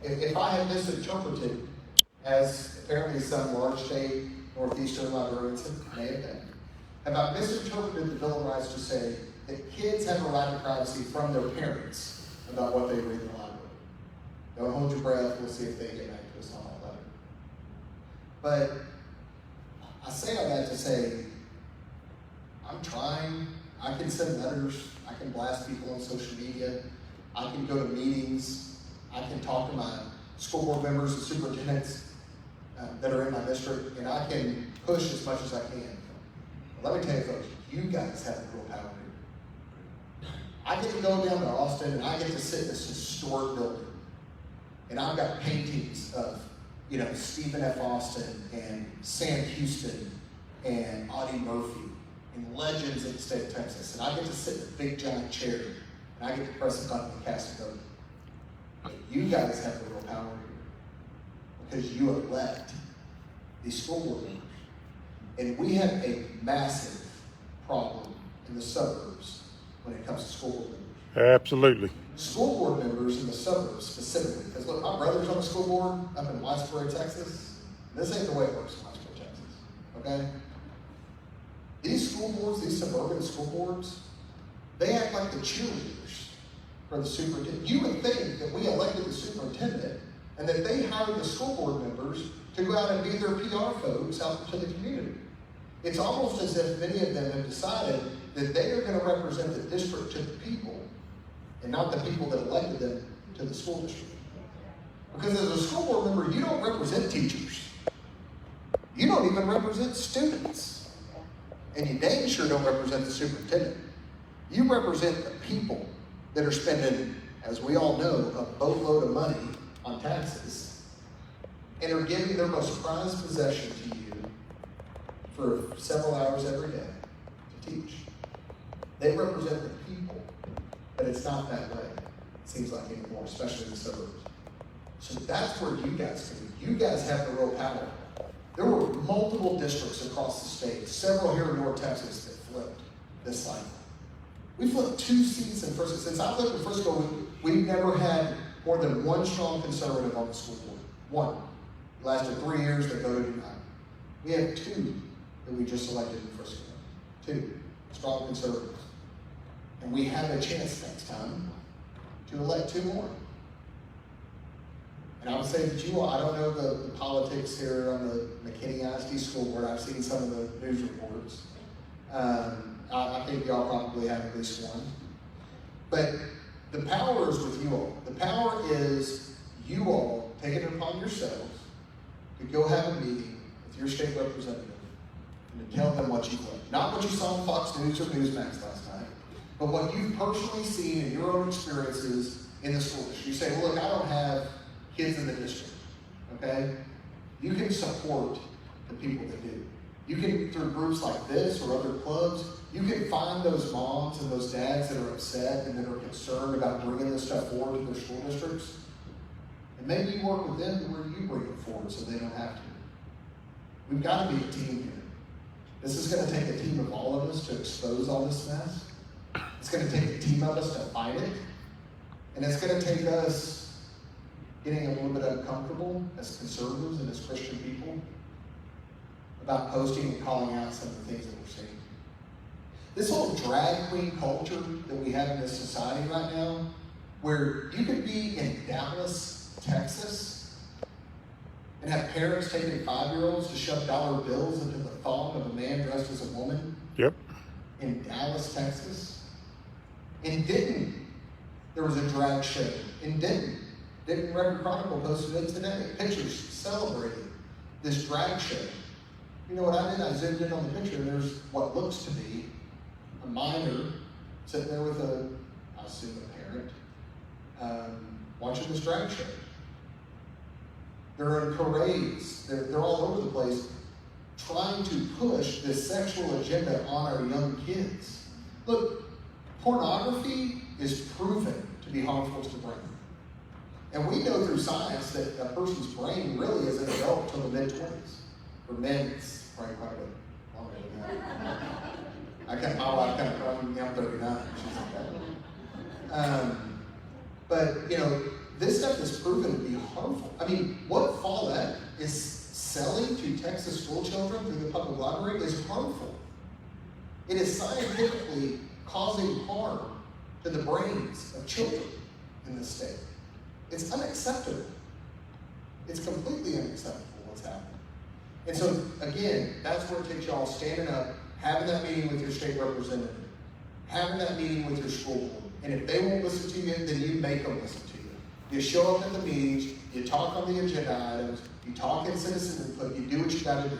If I had misinterpreted, as apparently some large state northeastern librarian may have been, have I misinterpreted the Bill of Rights to say that kids have a right to privacy from their parents about what they read in the library? Don't hold your breath, we'll see if they get back to us on that letter. But I say all that to say, I'm trying. I can send letters, I can blast people on social media, I can go to meetings, I can talk to my school board members and superintendents that are in my district, and I can push as much as I can. But let me tell you folks, you guys have the real power here. I get to go down to Austin and I get to sit in this historic building, and I've got paintings of, Stephen F. Austin and Sam Houston and Audie Murphy and legends of the state of Texas. And I get to sit in a big giant chair and I get to press a button and cast a vote. But you guys have the real power here because you elect these school board members. And we have a massive problem in the suburbs when it comes to school board members. Absolutely. School board members in the suburbs specifically, because look, my brother's on the school board up in Whitesboro, Texas. This ain't the way it works in Whitesboro, Texas, okay? These school boards, these suburban school boards, they act like the cheerleaders for the superintendent. You would think that we elected the superintendent and that they hired the school board members to go out and be their PR folks out to the community. It's almost as if many of them have decided that they are going to represent the district to the people and not the people that elected them to the school district. Because as a school board member, you don't represent teachers. You don't even represent students. And you dang sure don't represent the superintendent. You represent the people that are spending, as we all know, a boatload of money on taxes and are giving their most prized possession to you for several hours every day to teach. They represent the people, but it's not that way, it seems like anymore, especially in the suburbs. So that's where you guys come in. You guys have the real power. There were multiple districts across the state, several here in North Texas, that flipped this cycle. We flipped 2 seats in Frisco. Since I lived in Frisco, we've never had more than one strong conservative on the school board. One. It lasted 3 years, they voted united. We had 2 that we just elected in Frisco. 2 strong conservatives. And we have a chance next time to elect 2 more. And I would say that you all, I don't know the politics here on the McKinney ISD school board. I've seen some of the news reports. I think y'all probably have at least one. But the power is with you all. The power is you all take it upon yourselves to go have a meeting with your state representative and to tell them what you've learned. Not what you saw on Fox News or Newsmax last night, but what you've personally seen in your own experiences in the school district. You say, well, look, I don't have kids in the district, okay? You can support the people that do. You can, through groups like this or other clubs, you can find those moms and those dads that are upset and that are concerned about bringing this stuff forward to their school districts. And maybe you work with them to where you bring it forward so they don't have to. We've got to be a team here. This is going to take a team of all of us to expose all this mess. It's going to take a team of us to fight it. And it's going to take us getting a little bit uncomfortable as conservatives and as Christian people about posting and calling out some of the things that we're seeing. This whole drag queen culture that we have in this society right now, where you could be in Dallas, Texas, and have parents taking 5-year-olds to shove dollar bills into the thong of a man dressed as a woman. Yep. In Dallas, Texas. In Denton, there was a drag show. In Denton Record Chronicle posted it today. Pictures celebrating this drag show. You know what I did? I zoomed in on the picture, and there's what looks to be a minor sitting there with I assume a parent, watching this drag show. They're in parades. They're all over the place trying to push this sexual agenda on our young kids. Look, pornography is proven to be harmful to the brain. And we know through science that a person's brain really isn't developed until the mid-20s. For men, it's probably quite a bit longer than that. My wife kind of, I'm 39, she's like that. But, this stuff is proven to be harmful. I mean, what Follett is selling to Texas school children through the public library is harmful. It is scientifically causing harm to the brains of children in this state. It's unacceptable. It's completely unacceptable what's happening. And so, again, that's where it takes y'all standing up, having that meeting with your state representative, having that meeting with your school board. And if they won't listen to you, then you make them listen to you. You show up at the meetings, you talk on the agenda items, you talk in citizen input, you do what you gotta do.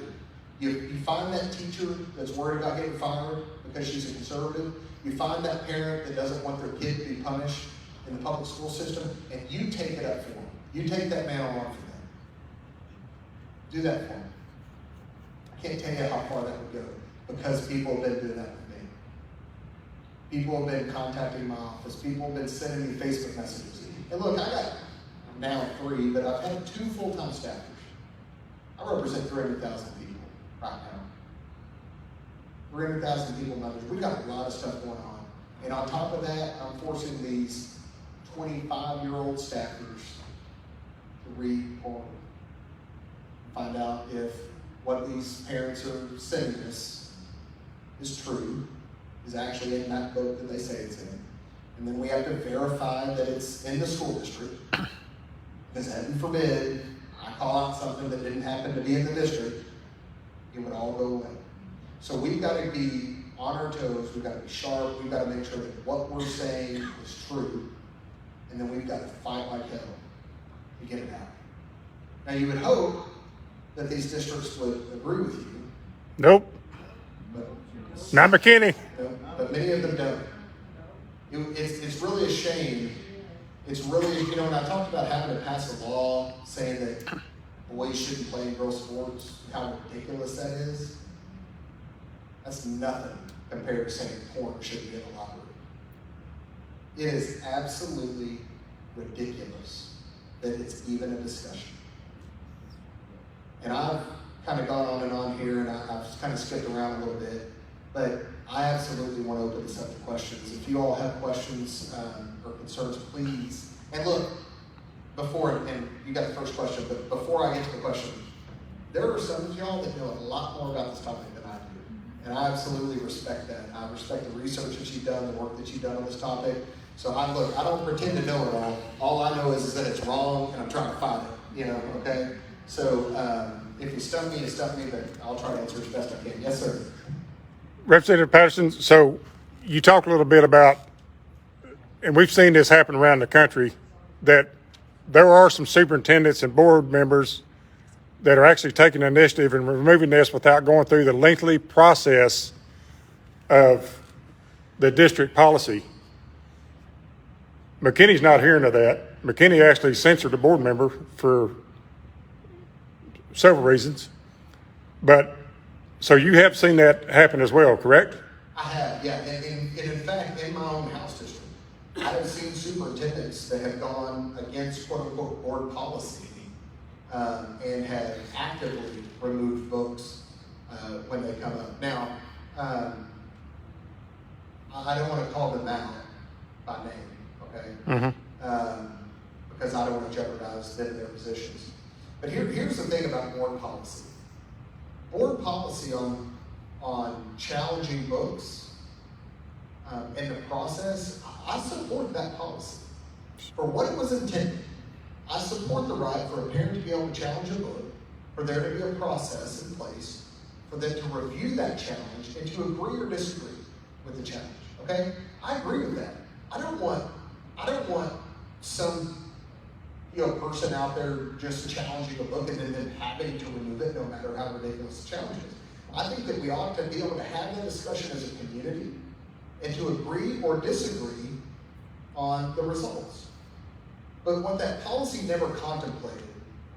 You find that teacher that's worried about getting fired because she's a conservative. You find that parent that doesn't want their kid to be punished in the public school system, and you take it up for them. You take that man along for them. Do that for them. I can't tell you how far that would go, because people have been doing that with me. People have been contacting my office. People have been sending me Facebook messages. And look, I got now 3, but I've had 2 full-time staffers. I represent 300,000 people right now. 300,000 people numbers. We've got a lot of stuff going on. And on top of that, I'm forcing these 25-year-old staffers to read porn. Find out if what these parents are sending us is true, is actually in that book that they say it's in. And then we have to verify that it's in the school district. Because heaven forbid, I call out something that didn't happen to be in the district, it would all go away. So we've got to be on our toes, we've got to be sharp, we've got to make sure that what we're saying is true, and then we've got to fight like hell to get it out. Now you would hope that these districts would agree with you. Nope. But, not McKinney. But many of them don't. It's really a shame. It's really, when I talked about having to pass a law saying that boys shouldn't play in girls' sports, how ridiculous that is, that's nothing compared to saying porn shouldn't be in a library. It is absolutely ridiculous that it's even a discussion. And I've kind of gone on and on here, and I've kind of skipped around a little bit, but I absolutely want to open this up to questions. If you all have questions or concerns, please. And look, and you got the first question, but before I get to the question, there are some of y'all that know a lot more about this topic than I do. And I absolutely respect that. I respect the research that you've done, the work that you've done on this topic. So I don't pretend to know it all. All I know is that it's wrong, and I'm trying to fight it, okay? So if you stump me, you stump me, but I'll try to answer as best I can. Yes, sir. Representative Patterson, so you talked a little bit about, and we've seen this happen around the country, that there are some superintendents and board members that are actually taking initiative and removing this without going through the lengthy process of the district policy. McKinney's not hearing of that. McKinney actually censored a board member for several reasons. But, so you have seen that happen as well, correct? I have, yeah. And in fact, in my own house district, I have seen superintendents that have gone against quote-unquote board policy and have actively removed books when they come up. Now, I don't want to call them out by name, okay? Because I don't want to jeopardize them in their positions. But here's the thing about board policy. Board policy on challenging books and the process, I support that policy. For what it was intended, I support the right for a parent to be able to challenge a book, for there to be a process in place, for them to review that challenge and to agree or disagree with the challenge, okay? I agree with that. I don't want some person out there just challenging a book and then them having to remove it no matter how ridiculous the challenge is. I think that we ought to be able to have that discussion as a community and to agree or disagree on the results. But what that policy never contemplated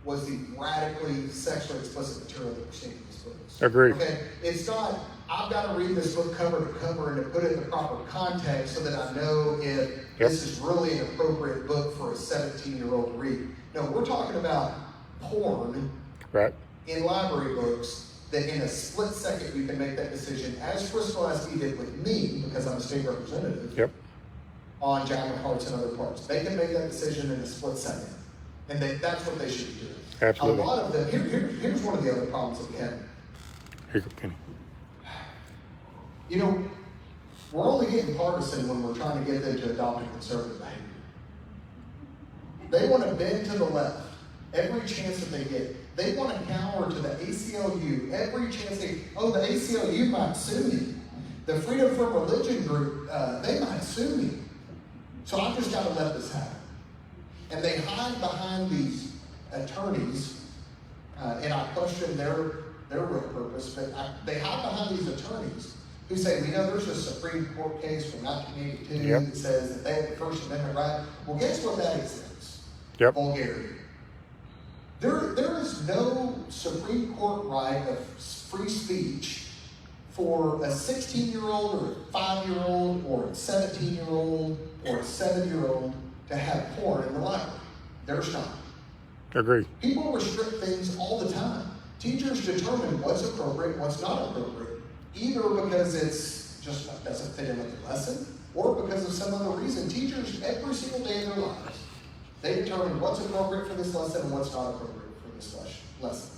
was the radically sexually explicit material that we're seeing in these books. Agreed. Okay, it's not, I've got to read this book cover to cover and to put it in the proper context so that I know if this is really an appropriate book for a 17-year-old to read. No, we're talking about porn in library books that in a split second you can make that decision, as Crystal Esty did with me, because I'm a state representative. on jacket parts and other parts. They can make that decision in a split second. And that's what they should be doing. Absolutely. A lot of them, here's one of the other problems that we have. Here you go, Kenny. You know, we're only getting partisan when we're trying to get them to adopt a conservative behavior. They want to bend to the left every chance that they get. They want to cower to the ACLU every chance the ACLU might sue me. The Freedom from Religion group, they might sue me. So I've just got to let this happen. And they hide behind these attorneys, and I question their real purpose, but they hide behind these attorneys who say, we know there's a Supreme Court case from 1982 that says that they have the First Amendment right. Well, guess what that exempts? Vulgarity. There is no Supreme Court right of free speech for a 16-year-old or a 5-year-old or a 17-year-old or a 7-year-old to have porn in the library. There's not. Agree. People restrict things all the time. Teachers determine what's appropriate and what's not appropriate, either because it's just doesn't fit in with the lesson, or because of some other reason. Teachers, every single day in their lives, they determine what's appropriate for this lesson and what's not appropriate for this lesson.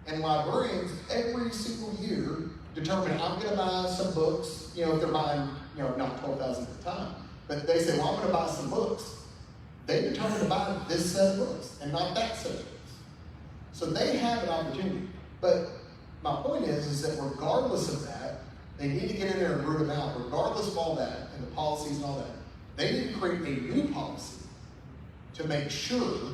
And librarians, every single year, determine, I'm going to buy some books, if they're buying, not 12,000 at a time, but they say, well, I'm going to buy some books. They determine to buy this set of books and not that set of books. So they have an opportunity. But my point is that regardless of that, they need to get in there and root them out, regardless of all that, and the policies and all that. They need to create a new policy to make sure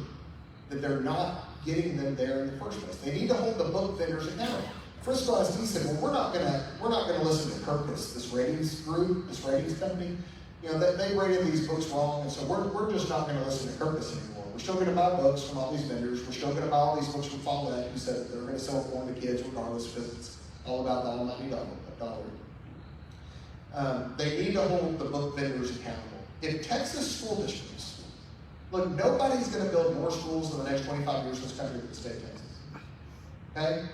that they're not getting them there in the first place. They need to hold the book vendors accountable. Frisco SD said, well, we're not gonna listen to Kirkus, this ratings group, this ratings company. They rated these books wrong, and so we're just not gonna listen to Kirkus anymore. We're still gonna buy books from all these vendors. We're still gonna buy all these books from Follett, who said that they're gonna sell porn to kids regardless, because it's all about the almighty dollar. They need to hold the book vendors accountable. If Texas school districts, look, nobody's gonna build more schools in the next 25 years in this country than the state of Texas. Okay?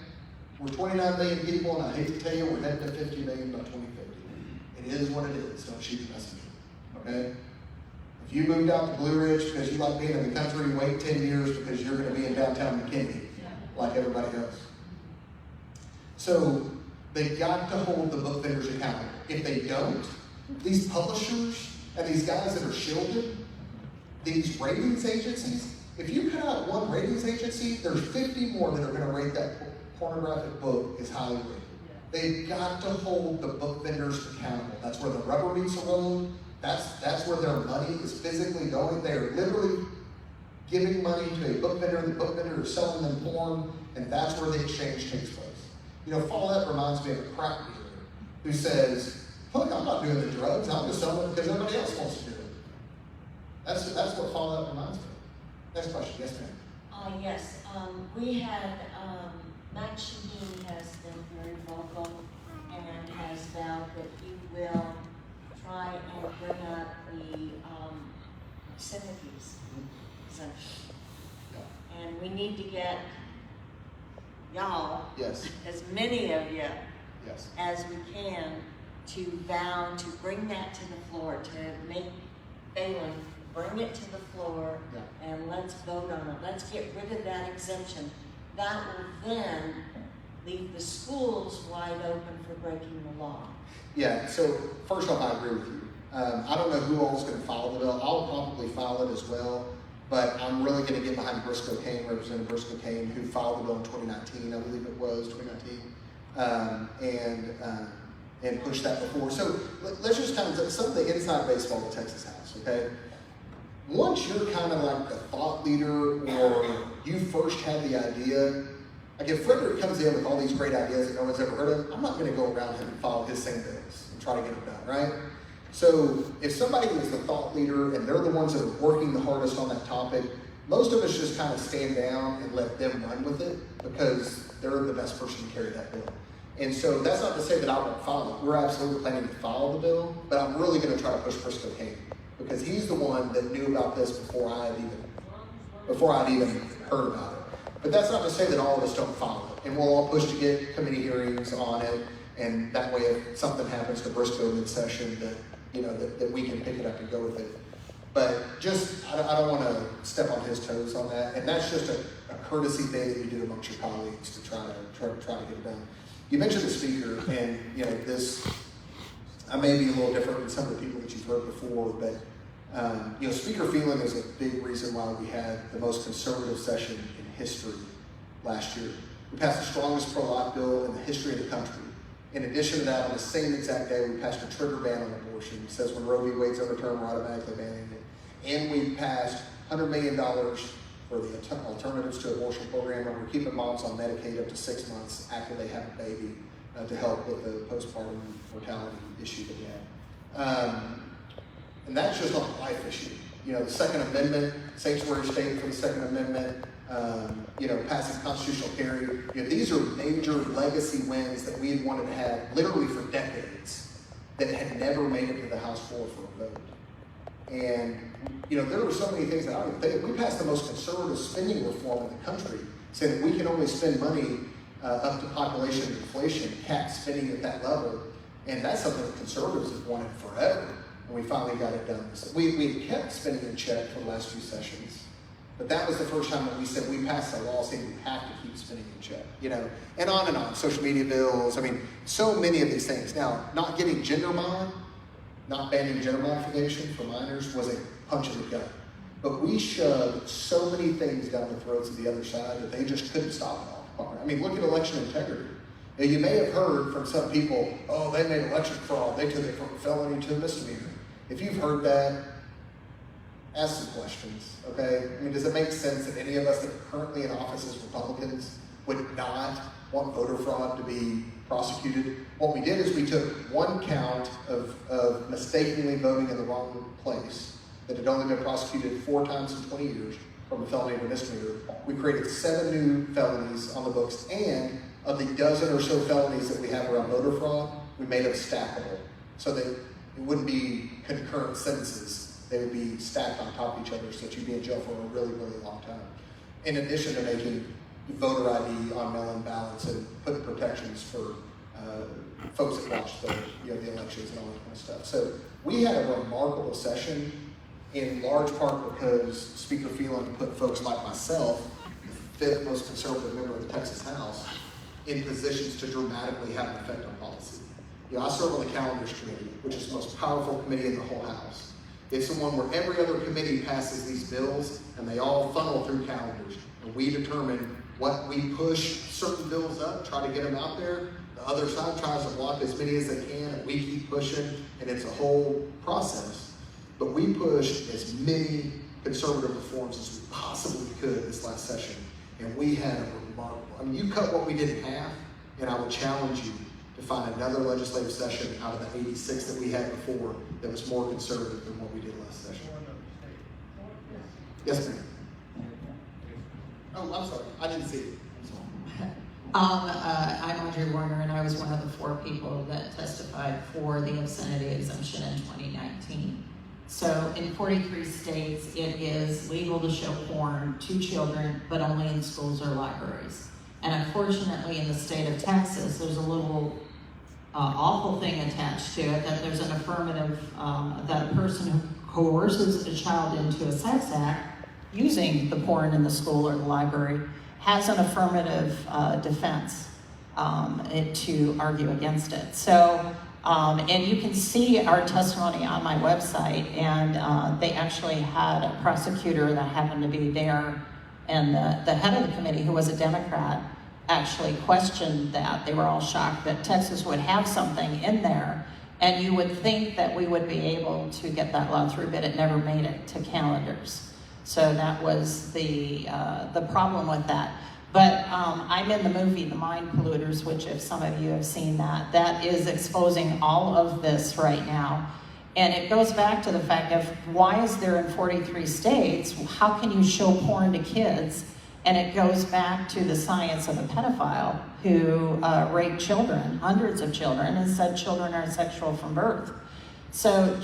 We're 29 million people, and I hate to tell you, we're heading to 50 million by 2050. It is what it is. Don't shoot the messenger. Okay? If you moved out to Blue Ridge because you like being in the country, wait 10 years because you're going to be in downtown McKinney like everybody else. So they've got to hold the book vendors accountable. If they don't, these publishers and these guys that are shielded, these ratings agencies, if you cut out one ratings agency, there's 50 more that are going to rate that pornographic book as highly rated. They've got to hold the book vendors accountable. That's where the rubber meets the road. That's where their money is physically going. They are literally giving money to a book vendor, and the book vendor is selling them porn, and that's where the exchange takes place. Follett reminds me of a crack dealer who says, look, I'm not doing the drugs, I'm just selling it because everybody else wants to do it. That's what Follett reminds me of. Next question, yes ma'am. Yes, we had, Matt Shaheen has been very vocal and has vowed that he will try and bring up the sympathies exemption. And we need to get y'all, as many of you as we can, to vow to bring that to the floor, to make Phelan bring it to the floor, and let's vote on it. Let's get rid of that exemption. That will then leave the schools wide open for breaking the law. Yeah, so first off, I agree with you. I don't know who all's going to file the bill. I'll probably file it as well, but I'm really going to get behind Briscoe Kane, Representative Briscoe Kane, who filed the bill in 2019, I believe it was, 2019, and push that before. So let's just kind of, some of the inside baseball that Texas has, okay? Once you're kind of like the thought leader, or you first had the idea, like if Frederick comes in with all these great ideas that no one's ever heard of, I'm not going to go around him and follow his same bills and try to get them done, right? So if somebody is the thought leader and they're the ones that are working the hardest on that topic, most of us just kind of stand down and let them run with it because they're the best person to carry that bill. And so that's not to say that I won't follow it. We're absolutely planning to follow the bill, but I'm really going to try to push Briscoe Kane because he's the one that knew about this before I'd even heard about it. But that's not to say that all of us don't follow it. And we'll all push to get committee hearings on it. And that way, if something happens to Briscoe mid-session, that that we can pick it up and go with it. But just, I don't want to step on his toes on that, and that's just a courtesy thing that you do amongst your colleagues to try to get it done. You mentioned the speaker, and this, I may be a little different than some of the people that you've heard before, but speaker feeling is a big reason why we had the most conservative session in history last year. We passed the strongest pro-life bill in the history of the country. In addition to that, on the same exact day, we passed a trigger ban on abortion. It says when Roe v. Wade's overturned, we're automatically banning it. And we passed $100 million for the Alternatives to Abortion program, and we're keeping moms on Medicaid up to 6 months after they have a baby to help with the postpartum mortality issue that we have. And that's just on a life issue. The Second Amendment, sanctuary state for the Second Amendment, passing constitutional carry. These are major legacy wins that we had wanted to have literally for decades that had never made it to the House floor for a vote. And, there were so many things that I would think. We passed the most conservative spending reform in the country, saying that we can only spend money up to population inflation, cap spending at that level. And that's something that conservatives have wanted forever. And we finally got it done. So we kept spending in check for the last few sessions. But that was the first time that we said we passed a law saying we have to keep spending in check, and on, social media bills. I mean, so many of these things. Now, not getting gender mod, not banning gender modification for minors was a punch in the gut. But we shoved so many things down the throats of the other side that they just couldn't stop it all. I mean, look at election integrity. Now, you may have heard from some people, oh, they made election fraud. They took it from a felony to a misdemeanor. If you've heard that, ask some questions, okay? I mean, does it make sense that any of us that are currently in office as Republicans would not want voter fraud to be prosecuted? What we did is we took one count of mistakenly voting in the wrong place that had only been prosecuted 4 times in 20 years from a felony to a misdemeanor. We created 7 new felonies on the books, and of the dozen or so felonies that we have around voter fraud, we made them stackable so that it wouldn't be concurrent sentences. They would be stacked on top of each other so that you'd be in jail for a really, really long time. In addition to making voter ID on mail-in ballots and putting protections for folks that watch the elections and all that kind of stuff. So we had a remarkable session, in large part because Speaker Phelan put folks like myself, the 5th most conservative member of the Texas House, in positions to dramatically have an effect on policy. I serve on the Calendars Committee, which is the most powerful committee in the whole House. It's the one where every other committee passes these bills and they all funnel through calendars. And we determine what we push certain bills up, try to get them out there. The other side tries to block as many as they can, and we keep pushing, and it's a whole process. But we pushed as many conservative reforms as we possibly could this last session. And we had a remarkable, you cut what we did in half, and I would challenge you to find another legislative session out of the 86 that we had before that was more conservative than what we did last session. Yes, ma'am. Oh, I'm sorry. I didn't see it. I'm Audrey Warner, and I was one of the 4 people that testified for the obscenity exemption in 2019. So in 43 states, it is legal to show porn to children, but only in schools or libraries. And unfortunately, in the state of Texas, there's a little awful thing attached to it, that there's an affirmative, that a person who coerces a child into a sex act using the porn in the school or the library has an affirmative defense to argue against it. So, and you can see our testimony on my website, and they actually had a prosecutor that happened to be there, and the head of the committee, who was a Democrat, actually questioned that. They were all shocked that Texas would have something in there, and you would think that we would be able to get that law through, but it never made it to calendars. So that was the problem with that. But I'm in the movie The Mind Polluters, which if some of you have seen that, that is exposing all of this right now. And it goes back to the fact of why is there in 43 states, how can you show porn to kids? And it goes back to the science of a pedophile who raped children, hundreds of children, and said children are sexual from birth. So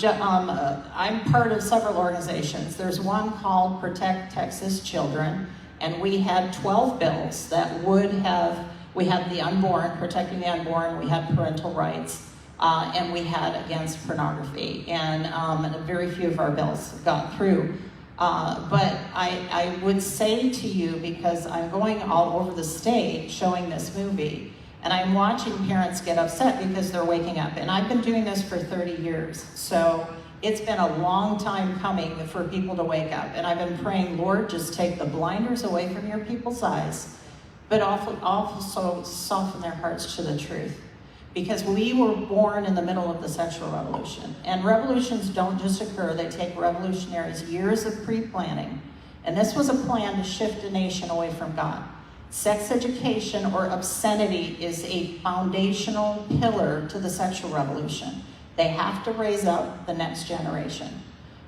I'm part of several organizations. There's one called Protect Texas Children, and we had 12 bills that would have, we had the unborn, protecting the unborn, we had parental rights, and we had against pornography, and very few of our bills got through. But I would say to you, because I'm going all over the state showing this movie, and I'm watching parents get upset because they're waking up. And I've been doing this for 30 years, so it's been a long time coming for people to wake up. And I've been praying, Lord, just take the blinders away from your people's eyes, but also soften their hearts to the truth. Because we were born in the middle of the sexual revolution. And revolutions don't just occur, they take revolutionaries years of pre-planning. And this was a plan to shift a nation away from God. Sex education or obscenity is a foundational pillar to the sexual revolution. They have to raise up the next generation.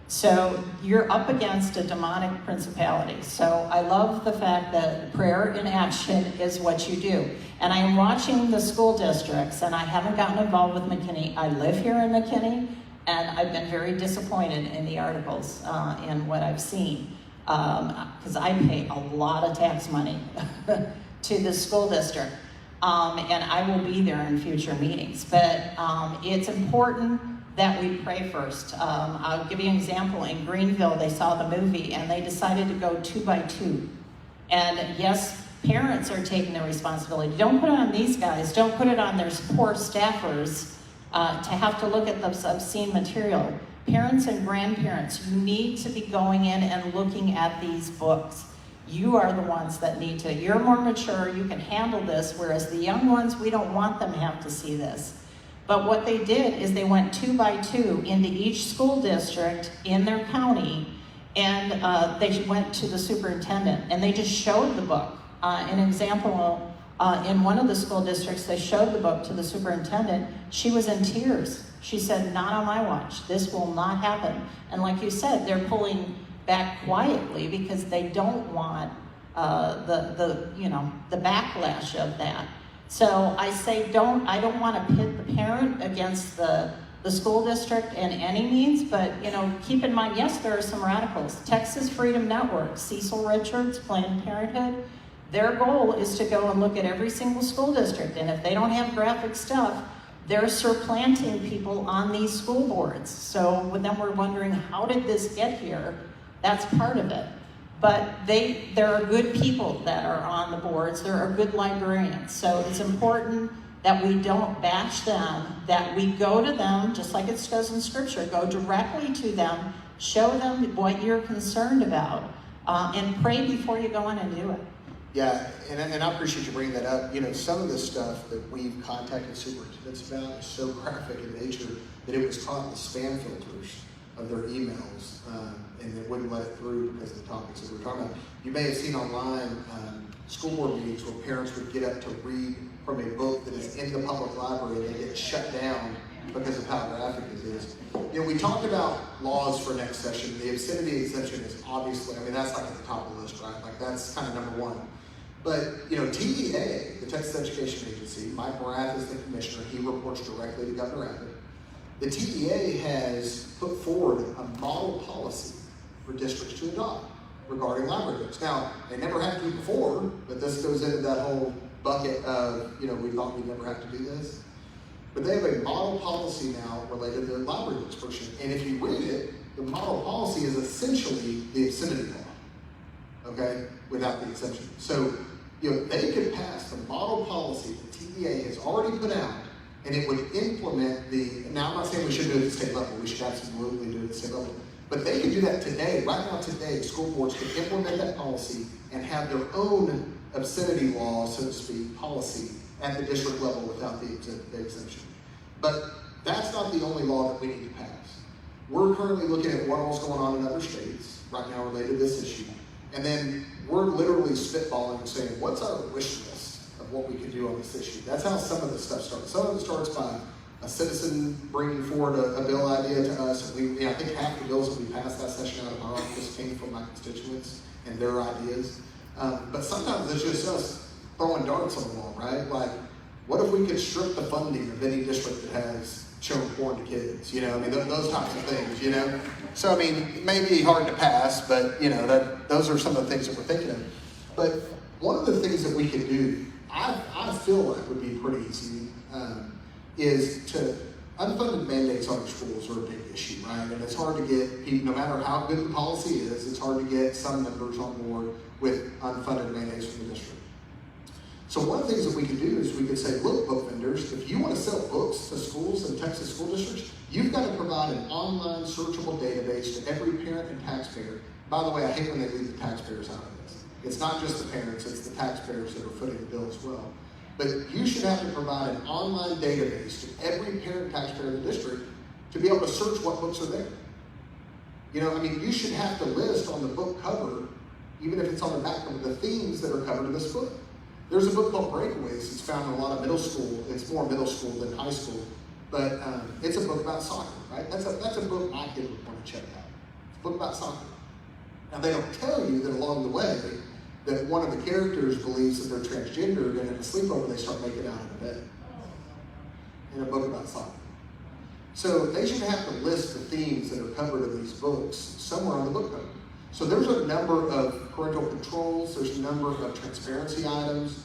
So you're up against a demonic principality. So I love the fact that prayer in action is what you do. And I am watching the school districts, and I haven't gotten involved with McKinney. I live here in McKinney, and I've been very disappointed in the articles and what I've seen. Because I pay a lot of tax money to the school district. And I will be there in future meetings. But it's important that we pray first. I'll give you an example. In Greenville, they saw the movie and they decided to go 2 by 2. And yes, parents are taking the responsibility. Don't put it on these guys. Don't put it on their poor staffers to have to look at the obscene material. Parents and grandparents, you need to be going in and looking at these books. You are the ones that need to. You're more mature, you can handle this, whereas the young ones, we don't want them to have to see this. But what they did is they went 2 by 2 into each school district in their county, and they went to the superintendent, and they just showed the book. An example, in one of the school districts, they showed the book to the superintendent. She was in tears. She said, not on my watch. This will not happen. And like you said, they're pulling back quietly because they don't want the backlash of that. So I say I don't want to pit the parent against the school district in any means, but keep in mind, yes, there are some radicals. Texas Freedom Network, Cecil Richards, Planned Parenthood, their goal is to go and look at every single school district, and if they don't have graphic stuff, they're supplanting people on these school boards. So then we're wondering, how did this get here? That's part of it. But there are good people that are on the boards. There are good librarians. So it's important that we don't bash them, that we go to them, just like it says in Scripture, go directly to them, show them what you're concerned about, and pray before you go in and do it. Yeah, and I appreciate you bringing that up. Some of the stuff that we've contacted superintendents about is so graphic in nature that it was caught in the spam filters of their emails, and they wouldn't let it through because of the topics that we're talking about. You may have seen online school board meetings where parents would get up to read from a book that is in the public library and they get shut down because of how graphic it is. We talked about laws for next session. The obscenity exemption is obviously, that's like at the top of the list, right? Like that's kind of number one. But, TEA, the Texas Education Agency, Mike Morath is the commissioner. He reports directly to Governor Abbott. The TEA has put forward a model policy for districts to adopt regarding library books. Now, they never had to before, but this goes into that whole bucket of, we thought we'd never have to do this. But they have a model policy now related to the library books portion. And if you read it, the model policy is essentially the obscenity law, okay, without the exemption. So, they could pass the model policy the TEA has already put out, and it would implement now I'm not saying we should do it at the state level, we should absolutely do it at the state level, but they could do that today. Right now today, school boards could implement that policy and have their own obscenity law, so to speak, policy at the district level without the exemption. But that's not the only law that we need to pass. We're currently looking at what all's going on in other states right now related to this issue. And then we're literally spitballing and saying, what's our wish list of what we could do on this issue? That's how some of this stuff starts. Some of it starts by a citizen bringing forward a bill idea to us. And I think half the bills that we passed that session out of our office came from my constituents and their ideas. But sometimes it's just us throwing darts on the wall, right? Like, what if we could strip the funding of any district that has shown porn to kids? Those types of things, So, it may be hard to pass, but, those are some of the things that we're thinking of. But one of the things that we could do, I feel like would be pretty easy, is to unfunded mandates on our schools are a big issue, right? And it's hard to get people, no matter how good the policy is, it's hard to get some members on board with unfunded mandates from the district. So one of the things that we could do is we could say, look, book vendors, if you want to sell books to schools and Texas school districts, you've got to provide an online searchable database to every parent and taxpayer. By the way, I hate when they leave the taxpayers out of this. It's not just the parents, it's the taxpayers that are footing the bill as well. But you should have to provide an online database to every parent and taxpayer in the district to be able to search what books are there. You know, I mean, you should have to list on the book cover, even if it's on the back cover, the themes that are covered in this book. There's a book called Breakaways. It's found in a lot of middle school. It's more middle school than high school, but it's a book about soccer, right? That's a book my kid would want to check out. It's a book about soccer. Now they don't tell you that along the way that one of the characters believes that they're transgendered, and at a sleepover they start making out in the bed in a book about soccer. So they should have to list the themes that are covered in these books somewhere on the book cover. So there's a number of parental controls, there's a number of transparency items,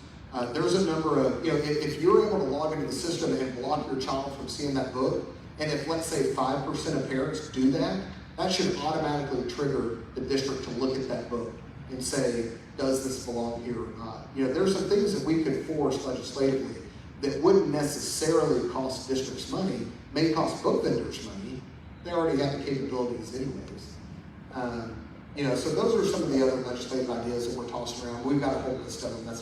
there's a number of, you know, if you're able to log into the system and block your child from seeing that book, and if let's say 5% of parents do that, that should automatically trigger the district to look at that book and say, does this belong here or not? You know, there's some things that we could force legislatively that wouldn't necessarily cost districts money, may cost book vendors money. They already have the capabilities anyways. You know, so those are some of the other legislative ideas that we're tossing around. We've got a whole list of them. That's